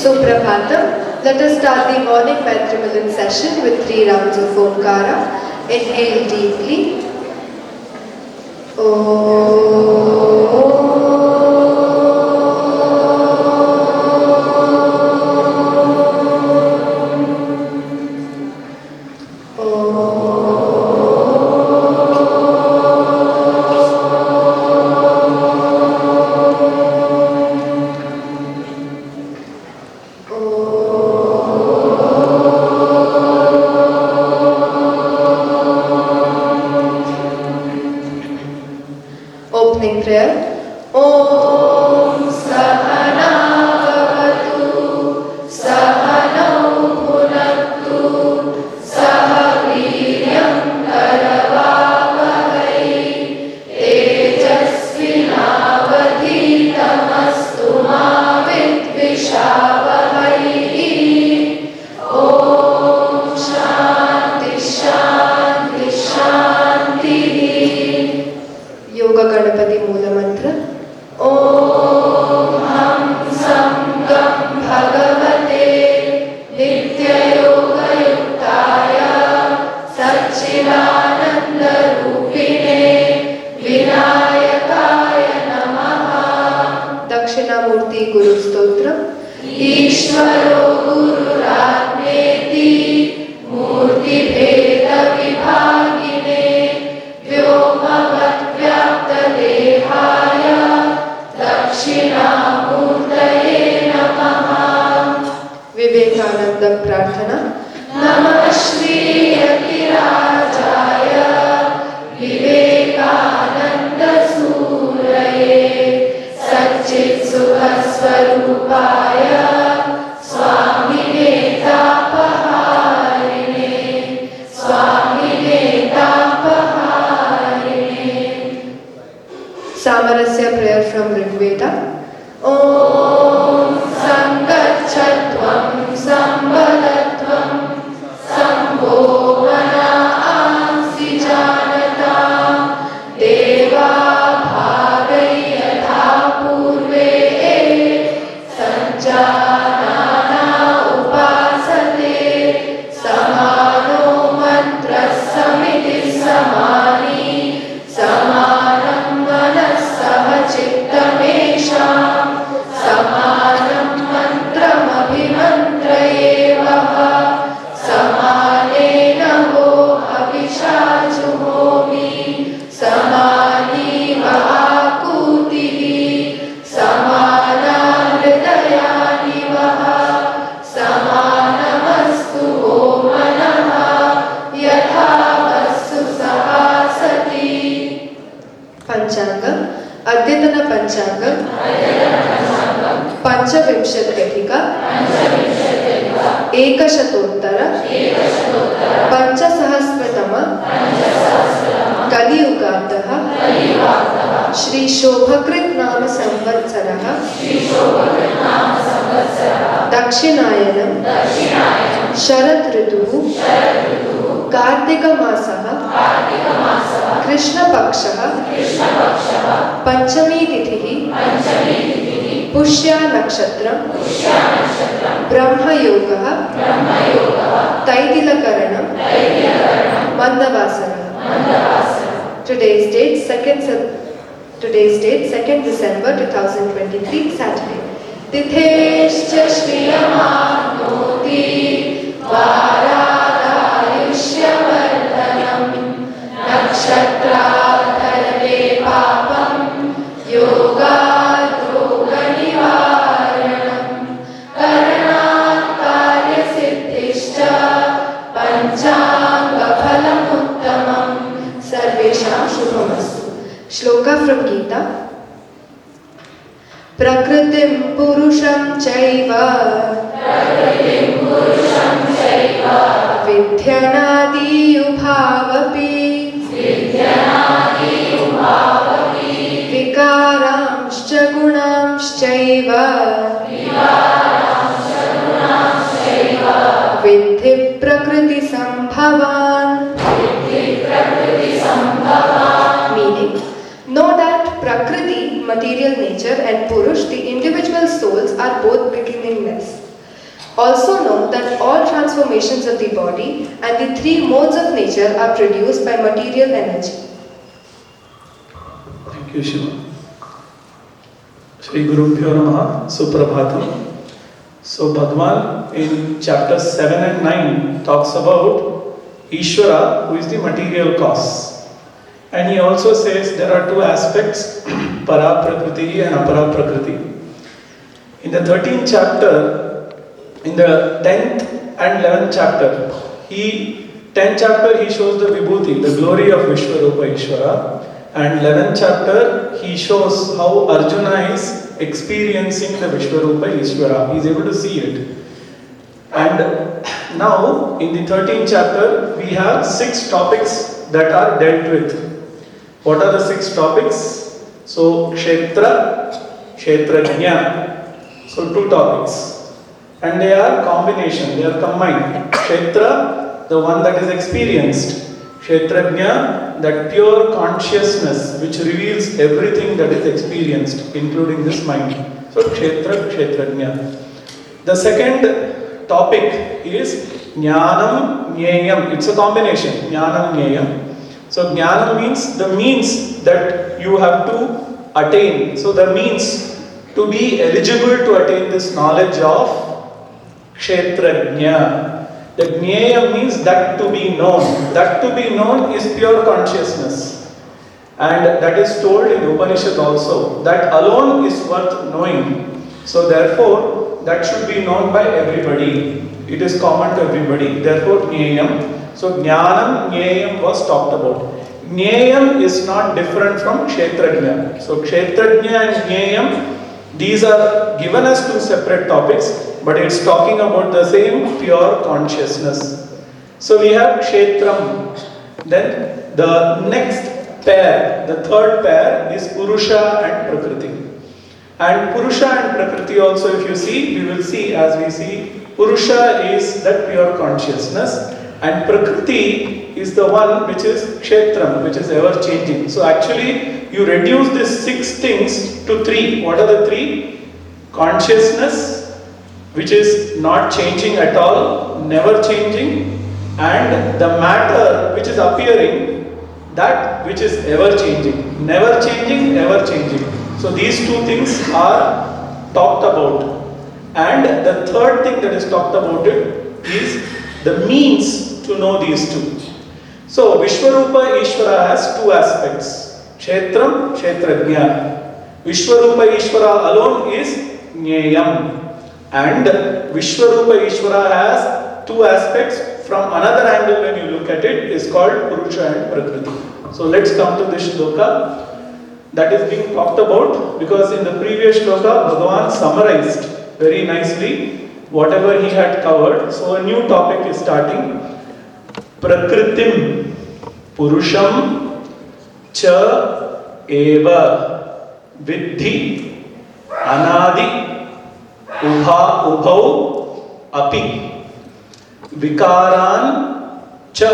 Suprabhatam. Let us start the morning Maitrimilan session with 3 rounds of Omkara. Inhale deeply. Opening prayer. Om Sahana Bhavatu Sahanau Bhunaktu Sahaviryam Karavavahai Tejasvinavadhitamastu ma vidvishavahai. Om Shanti Shanti Shanti. Yoga Ganapati Mula Mantra. Om Ham Samgam Bhagavate Nitya Yoga Yuktaya Satchidananda Rupine Vinayakaya Namaha. Dakshinamurti Guru Stotra. Ishvaro Guru Ratmeti Murti Bheda Vibhagine Vyomavad Vyaptadehaya Dakshinamurtaye Namaha. Vivekananda Prarthana. Namah Shri Yakirajaya Vivekananda Suraye Satchit Sukha-swarupaya Swamine Tapaharine Swamine Tapaharine. Samarasya prayer from Rigveda. Om Sangachatvam Sambalatvam Sambhovana Ansi Janata Deva Bhagayatha Purve Sanjanana Upasate Samano Mantra Samiti Samani Samanam Manassaha Chittamesham Samanam Mantram Abhimantrayevaha Samanena Ho Avishajuhomi Samani Vahakutihi Samana Hridayani Vaha Samanamastu Ho Manaha Yatha Vastu Sahasati. Panchanga. Adyatana Panchanga Panchavimshatyadhika Ekashatotara Panchasahasratama Kaliyugataha Shri Shobhakrit Nama Samvatsaraha Dakshinayanam Sharat Rituhu Kartika Masaha Krishna Pakshaha Panchami Tithihi Pushya Nakshatram Brahma Yogaha Taidilakaranam Mandavasana. Today's date 2nd December 2023, Saturday. Tithescha Shriyamanoti Varadayushyavardhanam Nakshatradharve Papam Yogadroganivaranam Karanat Karya Siddhishcha Panchanga Phalamuttamam Sarvesham Shubhamastu. Shloka from Gita. Prakritim Purusham Chaiva Vidhyanadi Ubhavapi Vikaramscha Gunamschaiva Vidhi Prakriti Sambhavan. Meaning, know that Prakriti, material nature, and Purush, the individual souls, are both beginningless. Also know that all transformations of the body and the three modes of nature are produced by material energy. Thank you, Shiva. Shri Gurubhyo Namaha, Suprabhatam. So Bhagavan in chapters 7 and 9 talks about Ishvara, who is the material cause. And he also says there are two aspects, Para Prakriti and Apara Prakriti. In the 13th chapter, in the 10th and 11th chapter, 10th chapter he shows the Vibhuti, the glory of Vishwarupa Ishvara. And 11th chapter, he shows how Arjuna is experiencing the Vishwarupa Ishvara. He is able to see it. And now, in the 13th chapter, we have 6 topics that are dealt with. What are the 6 topics? So, Kshetra, Kshetrajna. So, 2 topics. And they are combination, they are combined. Kshetra, the one that is experienced. Kshetrajna, that pure consciousness which reveals everything that is experienced, including this mind. So, Kshetra, Kshetrajna. The second topic is Jnanam, Jneyam. It's a combination, Jnanam, Jneyam. So, Jnanam means the means that you have to attain. So, the means to be eligible to attain this knowledge of Kshetrajna. The Jneyam means that to be known. That to be known is pure consciousness. And that is told in Upanishad also. That alone is worth knowing. So therefore, that should be known by everybody. It is common to everybody. Therefore, Jneyam. So Jnanam, Jneyam was talked about. Jneyam is not different from Kshetrajna. So Kshetrajna and Jneyam, these are given as 2 separate topics. But it's talking about the same pure consciousness. So we have Kshetram. Then the next pair, the third pair is Purusha and Prakriti. And Purusha and Prakriti also, if you see, we will see as we see, Purusha is that pure consciousness and Prakriti is the one which is Kshetram, which is ever changing. So actually you reduce these 6 things to 3. What are the 3? Consciousness, which is not changing at all, never changing, and the matter which is appearing, that which is ever changing. Never changing, ever changing. So these 2 things are talked about. And the third thing that is talked about it is the means to know these 2. So Vishwarupa Ishvara has 2 aspects. Kshetram, Kshetrajna. Vishwarupa Ishvara alone is Jneyam. And Vishwarupa Ishvara has 2 aspects. From another angle when you look at it, is called Purusha and Prakriti. So let's come to this shloka that is being talked about, because in the previous shloka Bhagavan summarized very nicely whatever he had covered. So a new topic is starting. Prakritim Purusham Cha Eva Vidhi Anadi Ubhau Api Vikaran Cha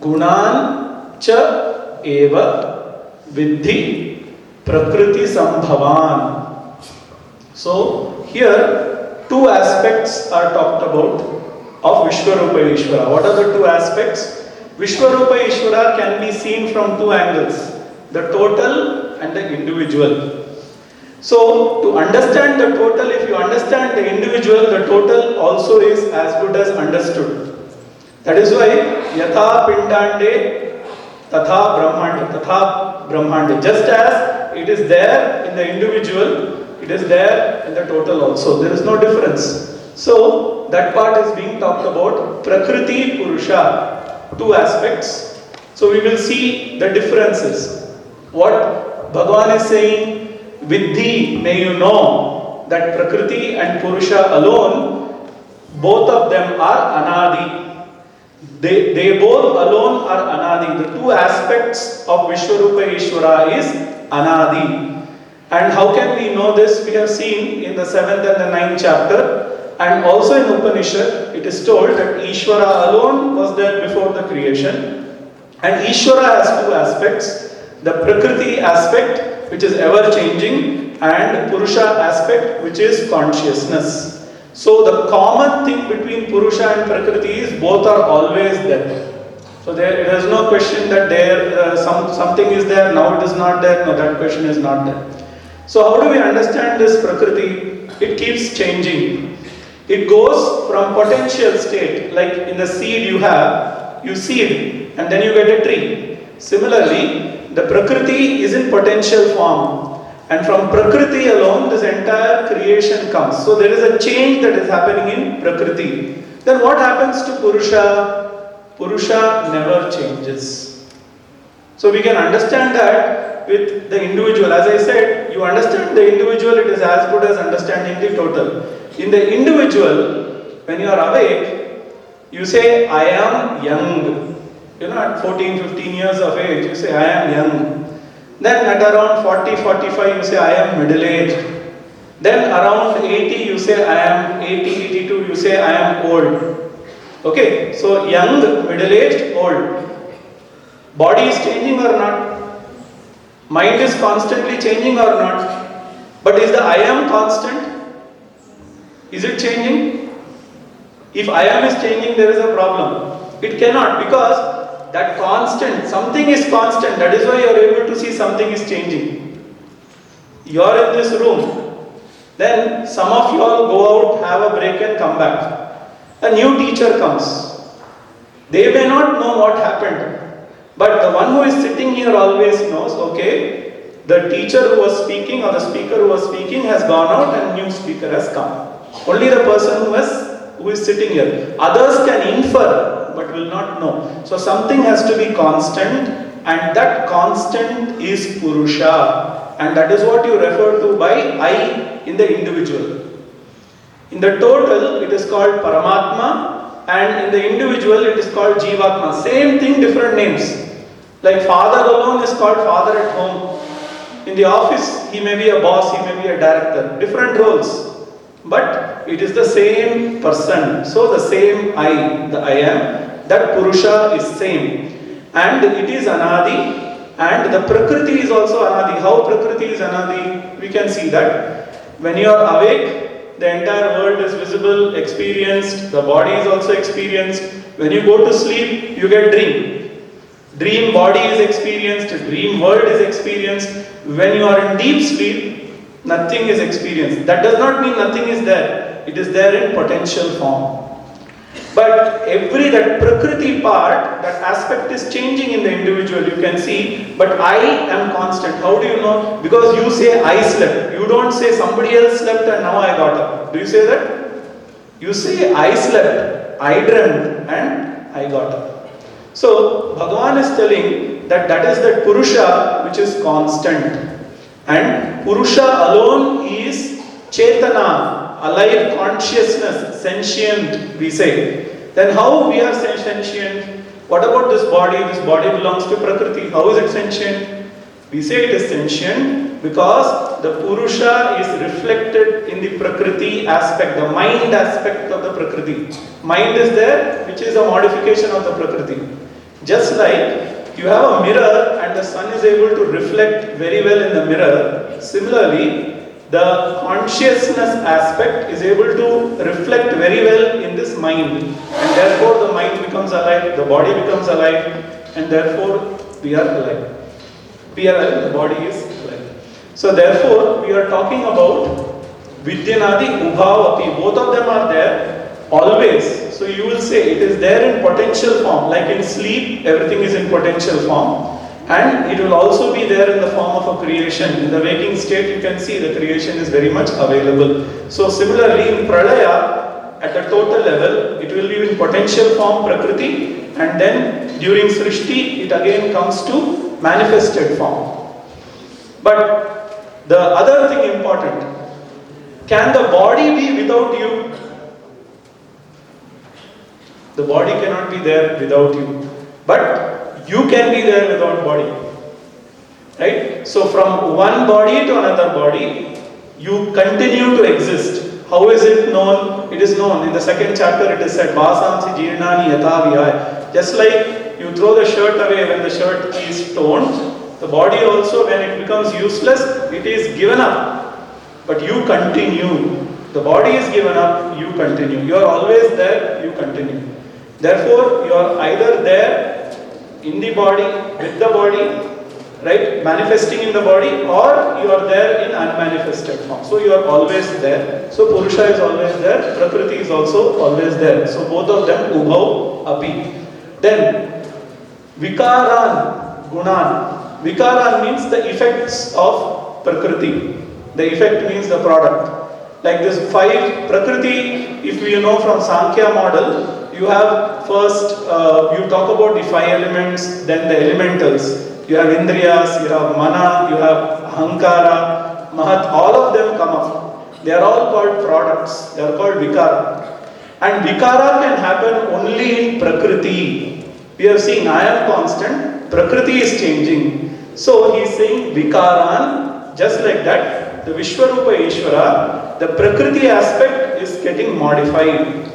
Gunan Cha Eva Vidhi Prakriti Sambhavan. So here 2 aspects are talked about of Vishwarupa Ishvara. What are the 2 aspects? Vishwarupa Ishvara can be seen from 2 angles, the total and the individual. So, to understand the total, if you understand the individual, the total also is as good as understood. That is why, Yatha Pindande, Tatha Brahmande. Just as it is there in the individual, it is there in the total also. There is no difference. So, that part is being talked about. Prakriti, Purusha, 2 aspects. So, we will see the differences. What Bhagavan is saying, Vidhi, may you know that Prakriti and Purusha alone, both of them are Anadi. They both alone are Anadi. The 2 aspects of Vishwarupa Ishvara is Anadi. And how can we know this? We have seen in the 7th and the 9th chapter, and also in Upanishad, it is told that Ishvara alone was there before the creation. And Ishvara has 2 aspects. The Prakriti aspect, which is ever changing, and Purusha aspect, which is consciousness. So the common thing between Purusha and Prakriti is both are always there. So there is no question that something is there, now it is not there, no, that question is not there. So how do we understand this Prakriti? It keeps changing. It goes from potential state, like in the seed you seed and then you get a tree. Similarly, the Prakriti is in potential form, and from Prakriti alone this entire creation comes. So there is a change that is happening in Prakriti. Then what happens to Purusha? Purusha never changes. So we can understand that with the individual. As I said, you understand the individual, it is as good as understanding the total. In the individual, when you are awake, you say, I am young. At 14, 15 years of age, you say, I am young. Then at around 40, 45, you say, I am middle-aged. Then around 80, you say, I am 80, 82, you say, I am old. Okay, so young, middle-aged, old. Body is changing or not? Mind is constantly changing or not? But is the I am constant? Is it changing? If I am is changing, there is a problem. It cannot, because that constant, something is constant. That is why you are able to see something is changing. You are in this room. Then some of you all go out, have a break and come back. A new teacher comes. They may not know what happened, but the one who is sitting here always knows, okay, the teacher who was speaking or the speaker who was speaking has gone out and new speaker has come. Only the person who is sitting here. Others can infer, but will not know. So something has to be constant, and that constant is Purusha. And that is what you refer to by I in the individual. In the total, it is called Paramatma, and in the individual, it is called Jivatma. Same thing, different names. Like father alone is called father at home. In the office, he may be a boss, he may be a director. Different roles. But it is the same person. So the same I, the I am, that Purusha is same. And it is Anadi, and the Prakriti is also Anadi. How Prakriti is Anadi? We can see that. When you are awake, the entire world is visible, experienced, the body is also experienced. When you go to sleep, you get dream. Dream body is experienced, dream world is experienced. When you are in deep sleep, nothing is experienced. That does not mean nothing is there. It is there in potential form. But that Prakriti part, that aspect is changing in the individual, you can see. But I am constant. How do you know? Because you say I slept. You don't say somebody else slept and now I got up. Do you say that? You say I slept, I dreamt and I got up. So Bhagavan is telling that is the Purusha which is constant. And Purusha alone is Chetana, alive consciousness, sentient, we say. Then how we are sentient? What about this body? This body belongs to Prakriti. How is it sentient? We say it is sentient because the Purusha is reflected in the Prakriti aspect, the mind aspect of the Prakriti. Mind is there, which is a modification of the Prakriti. Just like you have a mirror and the sun is able to reflect very well in the mirror, similarly, the consciousness aspect is able to reflect very well in this mind, and therefore the mind becomes alive, the body becomes alive, and therefore we are alive. We are alive, the body is alive. So therefore we are talking about Vidyanadi Ubhavapi. Both of them are there always. So you will say it is there in potential form, like in sleep everything is in potential form. And it will also be there in the form of a creation. In the waking state, you can see the creation is very much available. So similarly, in Pralaya, at the total level, it will be in potential form, Prakriti, and then during Srishti, it again comes to manifested form. But the other thing important, can the body be without you? The body cannot be there without you. But you can be there without body. Right? So from one body to another body, you continue to exist. How is it known? It is known. In the second chapter it is said, Vasamsi jirnani yatha vihaya. Just like you throw the shirt away when the shirt is torn, the body also when it becomes useless, it is given up. But you continue. The body is given up, you continue. You are always there, you continue. Therefore, you are either there in the body, with the body, right, manifesting in the body, or you are there in unmanifested form. So you are always there. So Purusha is always there, Prakriti is also always there. So both of them Ubhau Api. Then Vikaran Gunan. Vikaran means the effects of Prakriti. The effect means the product. Like this 5 Prakriti, if you know from Sankhya model, you have first, you talk about the 5 elements, then the elementals. You have Indriyas, you have Mana, you have Ahankara, Mahat, all of them come up. They are all called products, they are called Vikara. And Vikara can happen only in Prakriti. We have seen I am constant, Prakriti is changing. So he is saying Vikaran, just like that, the Vishwarupa Ishvara, the Prakriti aspect is getting modified.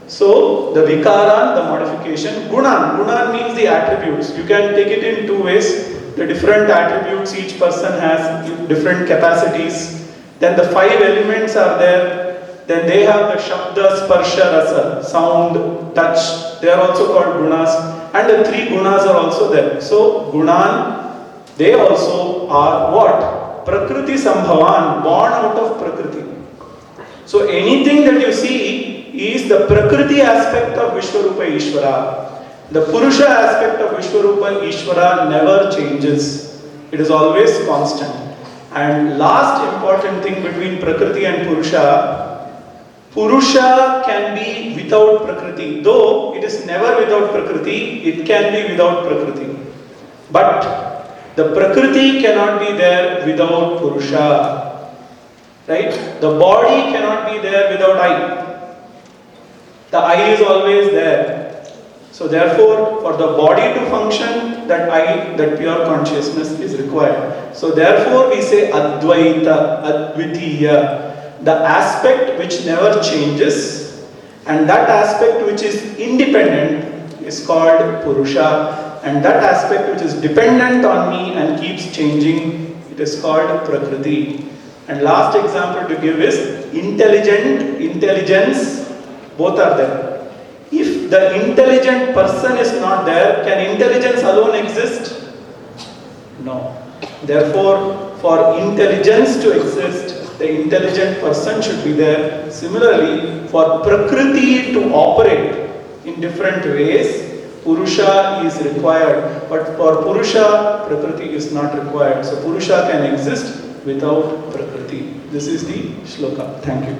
So the Vikaran, the modification. Gunan. Gunan means the attributes. You can take it in 2 ways. The different attributes, each person has different capacities. Then the 5 elements are there. Then they have the Shabda, Sparsha, Rasa, sound, touch. They are also called Gunas. And the 3 Gunas are also there. So Gunan, they also are what? Prakriti Sambhavan, born out of Prakriti. So anything that you see is the Prakriti aspect of Vishwarupa Ishvara. The Purusha aspect of Vishwarupa Ishvara never changes. It is always constant. And last important thing between Prakriti and Purusha, Purusha can be without Prakriti. Though it is never without Prakriti, it can be without Prakriti. But the Prakriti cannot be there without Purusha. Right? The body cannot be there without I. The I is always there. So therefore, for the body to function, that I, that pure consciousness is required. So therefore, we say Advaita, Advitiya, the aspect which never changes, and that aspect which is independent is called Purusha, and that aspect which is dependent on me and keeps changing, it is called Prakriti. And last example to give is intelligent, intelligence, both are there. If the intelligent person is not there, can intelligence alone exist? No. Therefore, for intelligence to exist, the intelligent person should be there. Similarly, for Prakriti to operate in different ways, Purusha is required. But for Purusha, Prakriti is not required. So Purusha can exist without Prakriti. This is the shloka. Thank you.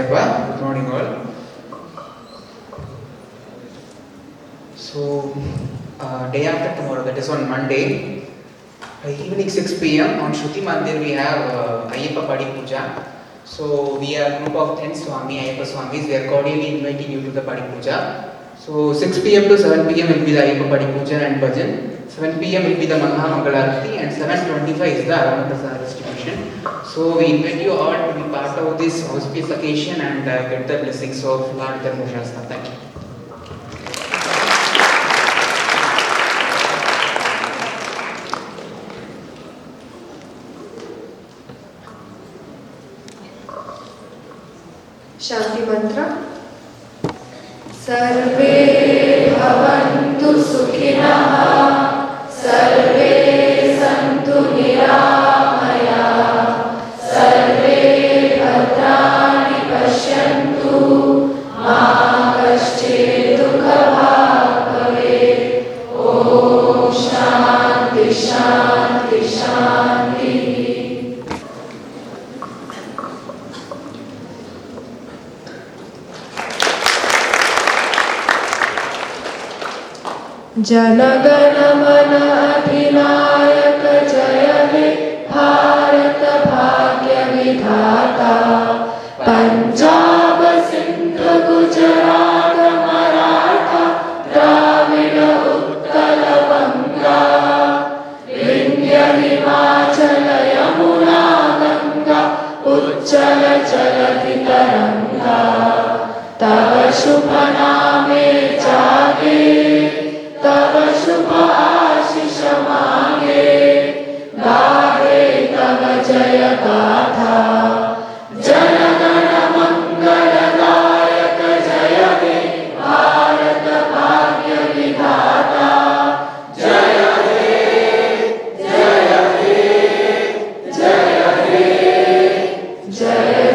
Good morning all. So, day after tomorrow, that is on Monday, evening 6 p.m. on Shruti Mandir we have Ayyappa Padi Puja. So we are a group of 10 Swami, Ayyappa Swamis. We are cordially inviting you to the Padi Puja. So 6 p.m. to 7 p.m. will be the Ayyappa Padi Puja and Bhajan. 7 p.m. will be the Maha Mangalarati and 7:25 is the Arana Prasada distribution. So we invite you all to be part of this auspicious occasion and get the blessings of Lord Dharmashastra. Thank you. Shanti Mantra. Sarve bhavantu sukhinah, sarve santu niramaya, sarve bhadrani pashyantu, ma kaschid dukha bhag bhavet. Om Shanti Shanti Shanti. जनगण मन अधिनायक जय हे भारत भाग्य विधाता पंजाब सिंध गुजरात मराठा द्राविड उत्कल बंगा विंध्य हिमाचल यमुना गंगा उच्चल जलधि तरंगा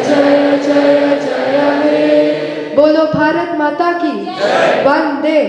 जय जय जय हे। बोलो भारत माता की वंदे।